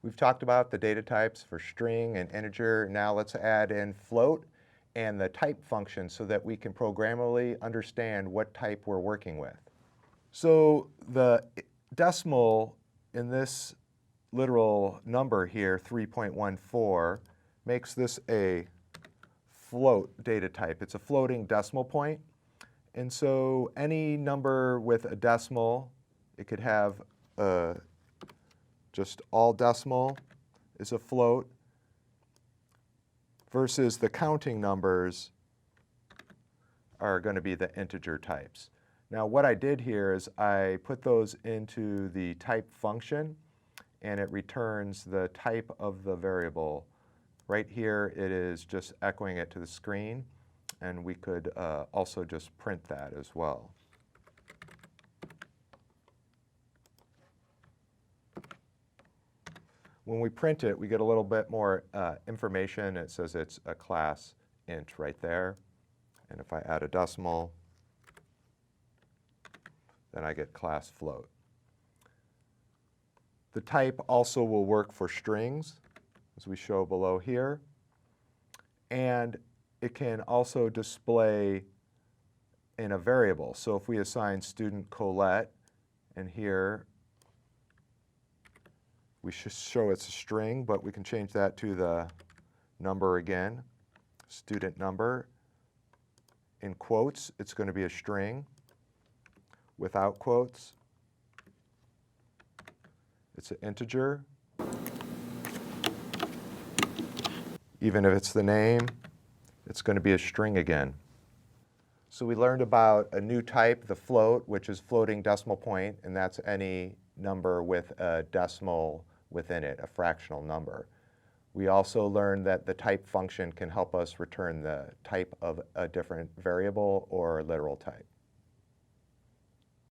We've talked about the data types for string and integer. Now let's add in float and the type function so that we can programmably understand what type we're working with. So the decimal in this literal number here, 3.14, makes this a float data type. It's a floating decimal point. And so any number with a decimal, it could have just all decimal is a float, versus the counting numbers are going to be the integer types. Now what I did here is I put those into the type function, and it returns the type of the variable. Right here it is just echoing it to the screen, and we could also just print that as well. When we print it, we get a little bit more information. It says it's a class int right there. And if I add a decimal, then I get class float. The type also will work for strings, as we show below here. And it can also display in a variable. So if we assign student Colette, and here we should show it's a string, but we can change that to the number again, student number. In quotes, it's going to be a string. Without quotes, it's an integer. Even if it's the name, it's going to be a string again. So we learned about a new type, the float, which is floating decimal point, and that's any number with a decimal within it, a fractional number. We also learned that the type function can help us return the type of a different variable or literal type.